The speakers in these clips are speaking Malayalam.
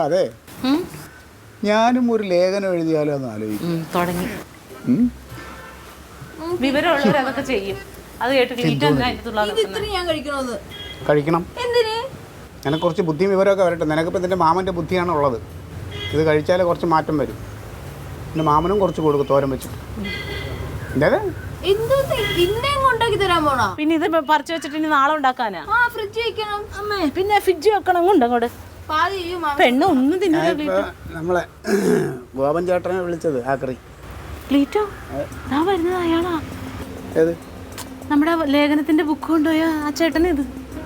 അതെ, ഞാനും ഒരു ലേഖനം എഴുതിയാലോ എന്ന് ആലോചിക്കും. തുടങ്ങി വിവരമുള്ളവർ അതൊക്കെ ചെയ്യും. അത് കേട്ടിട്ട് കഴിക്കണം. നിനക്ക് കുറച്ച് ബുദ്ധിയും വിവരമൊക്കെ വരട്ടെ. നിനക്കിപ്പോൾ ഇതിൻ്റെ മാമൻ്റെ ബുദ്ധിയാണ് ഉള്ളത്. ഇത് കഴിച്ചാലേ കുറച്ച് മാറ്റം വരും. പിന്നെ മാമനും കുറച്ച് കൊടുക്കും തോരൻ വെച്ചിട്ട്. എന്താ പിന്നെ ഇത് പറിച്ചു വെച്ചിട്ട് ഇനി നാളെ ഉണ്ടാക്കാനാ? പിന്നെ ഫ്രിഡ്ജ് വെക്കണം. കൊണ്ടങ്ങോട്ട് പെണ്ണ് ഒന്നും തിന്നില്ല. നമ്മളെ ബോബൻ ചേട്ടനെ വിളിച്ചത് ആക്രി ക്ലീറ്റോ വരുന്നത് അയാളാ. ഏത്? നമ്മുടെ ലേഖനത്തിന്റെ ബുക്ക് കൊണ്ടുപോയ ആ ചേട്ടൻ. ഇത്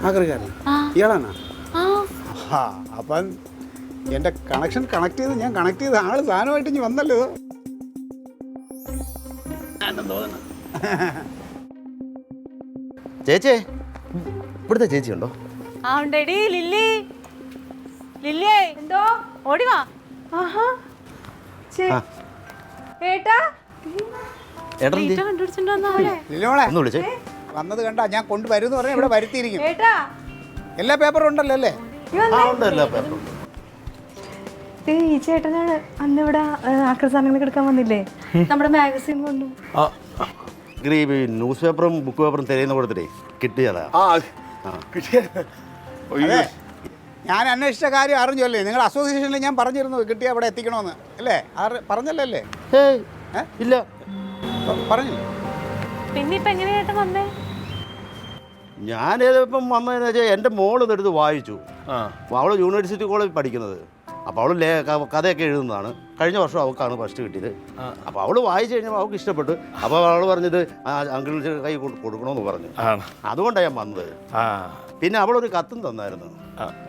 ആക്രിക്കാരൻ ഇയാളാണോ? അപ്പം എൻ്റെ കണക്ഷൻ കണക്ട് ചെയ്ത് ആള് സാധനമായിട്ട് ഇനി വന്നല്ലോ. ചേച്ചേ, ഇവിടുത്തെ ചേച്ചി ഉണ്ടോ? ആ ഉണ്ടേടി. ലില്ലി, ലില്ലിയേ, എന്തോ ഓടിവാ. വന്നത് കണ്ടാ ഞാൻ കൊണ്ടുവരും എന്ന് പറഞ്ഞാൽ ഇവിടെ വരുത്തിയിരിക്കും. എല്ലാ പേപ്പറും ഉണ്ടല്ലോ അല്ലേ? ഈ ചേട്ടനാണ് അന്ന് ഇവിടെ ആക്രസാധനങ്ങൾ എടുക്കാൻ വന്നില്ലേ, നമ്മുടെ മാഗസിൻ കൊണ്ടു. ന്യൂസ് പേപ്പറും ബുക്ക് പേപ്പറും തിരയുന്ന കൊടുത്തിട്ടേ കിട്ടിയതാ. ഞാൻ അന്വേഷിച്ച കാര്യം അറിഞ്ഞല്ലേ? നിങ്ങൾ അസോസിയേഷനിൽ ഞാൻ പറഞ്ഞിരുന്നു കിട്ടിയ അവിടെ എത്തിക്കണമെന്ന് അല്ലേ? പറഞ്ഞല്ലേ? ഇല്ല, പറഞ്ഞില്ല. പിന്നെ ഇപ്പൊ എങ്ങനെയായിട്ട് വന്നേ? ഞാൻ ഏതിപ്പം വന്നതെന്ന് വെച്ചാൽ എൻ്റെ മോള് ഇതെടുത്ത് വായിച്ചു. അവള് യൂണിവേഴ്സിറ്റി കോളേജിൽ പഠിക്കുന്നത്. അപ്പോൾ അവൾ കഥയൊക്കെ എഴുതുന്നതാണ്. കഴിഞ്ഞ വർഷം അവൾക്കാണ് ഫസ്റ്റ് കിട്ടിയത്. അപ്പോൾ അവൾ വായിച്ചു കഴിഞ്ഞപ്പോൾ അവൾക്ക് ഇഷ്ടപ്പെട്ടു. അപ്പോൾ അവൾ പറഞ്ഞത് അങ്കിളിന് കൈ കൊടുക്കണമെന്ന് പറഞ്ഞു. അതുകൊണ്ടാണ് ഞാൻ വന്നത്. പിന്നെ അവളൊരു കത്തും തന്നായിരുന്നു.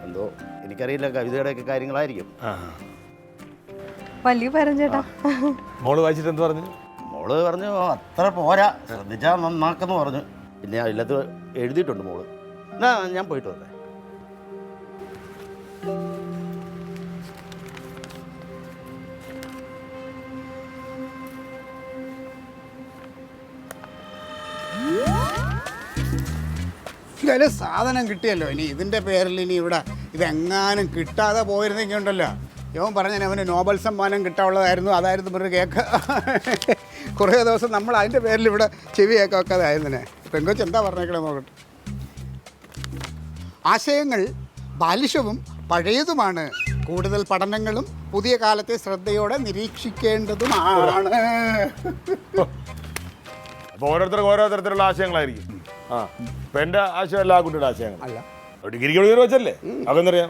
എന്തോ എനിക്കറിയില്ല, കവിതയുടെയൊക്കെ കാര്യങ്ങളായിരിക്കും. വലിയ പേരും ചേട്ടാ. മോള് വായിച്ചിട്ട് എന്ത് പറഞ്ഞു? മോള് പറഞ്ഞു അത്ര പോരാ, ശ്രദ്ധിച്ചാൽ നന്നാക്കെന്ന് പറഞ്ഞു. പിന്നെ അതിലത്ത് എഴുതിയിട്ടുണ്ട് മോള്. എന്നാ ഞാൻ പോയിട്ട് വരട്ടെ. സാധനം കിട്ടിയല്ലോ. ഇനി ഇതിൻ്റെ പേരിൽ ഇനി ഇവിടെ ഇതെങ്ങാനും കിട്ടാതെ പോയിരുന്നെങ്കിൽ ഉണ്ടല്ലോ, ഇവൻ പറഞ്ഞാൽ അവന് നോബൽ സമ്മാനം കിട്ടാനുള്ളതായിരുന്നു. അതായിരുന്നു ഒരു കേക്ക്. കുറേ ദിവസം നമ്മൾ അതിൻ്റെ പേരിൽ ഇവിടെ ചെവി കേൾക്കാതെ ആയിരുന്നേ. പെങ്കൊച്ച് എന്താ പറഞ്ഞേക്കണേ നോക്കട്ടെ. ആശയങ്ങൾ ബാലിശവും പഴയതുമാണ്. കൂടുതൽ പഠനങ്ങളും പുതിയ കാലത്തെ ശ്രദ്ധയോടെ നിരീക്ഷിക്കേണ്ടതുമാണ്. അപ്പോൾ ഓരോരുത്തർക്ക് ഓരോ തരത്തിലുള്ള ആശയങ്ങളായിരിക്കും. ഇപ്പം എൻ്റെ ആശയമല്ല ആ കുട്ടിയുടെ ആശയങ്ങൾ അല്ല. ഡിഗ്രിക്ക് ഉയർന്നു വെച്ചല്ലേ അതെന്നറിയാം.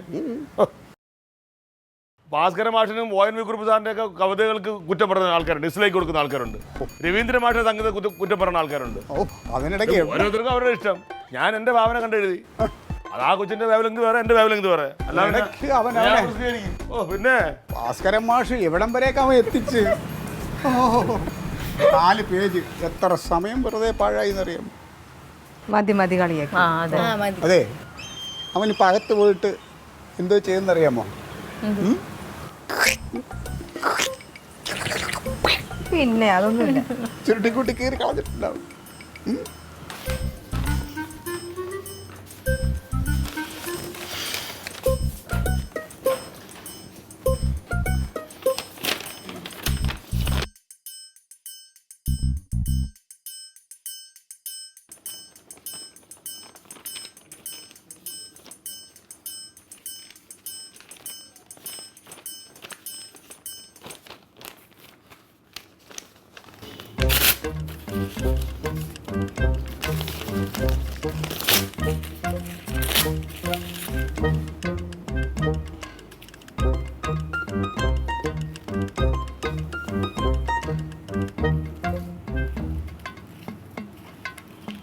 ഭാസ്കര മാഷിനും ONV കുറുപ്പ് സാറിൻ്റെ ഒക്കെ കവിതകൾക്ക് കുറ്റം പറയുന്ന ആൾക്കാരുണ്ട്, ഡിസ്ലൈക്ക് കൊടുക്കുന്ന ആൾക്കാരുണ്ട്. രവീന്ദ്ര മാഷിന്റെ സംഗീത കുറ്റം പറയുന്ന ആൾക്കാരുണ്ട്. ഓരോരുത്തർക്കും അവരുടെ ഇഷ്ടം. ഞാൻ എൻ്റെ ഭാവന കണ്ടെഴുതി. അത് ആ കൊച്ചിന്റെ വേവലെന്ത് വേറെ, എൻ്റെ വേവലെന്ത് വേറെ. അല്ലാതെ പിന്നെ ഭാസ്കരൻ മാഷ് എവിടം വരെയൊക്കെ അവൻ എത്തിച്ച്. 4 പേജ് എത്ര സമയം വെറുതെ പാഴായി എന്നറിയാം. മതി കളിയാക്കി. അതെ, അവനിപ്പോൾ അകത്ത് പോയിട്ട് എന്തോ ചെയ്യുന്നറിയാമോ? പിന്നെ അതൊന്നുമില്ല, ചുരുട്ടിക്കൂട്ടി കയറി കളഞ്ഞിട്ടുണ്ടാവും.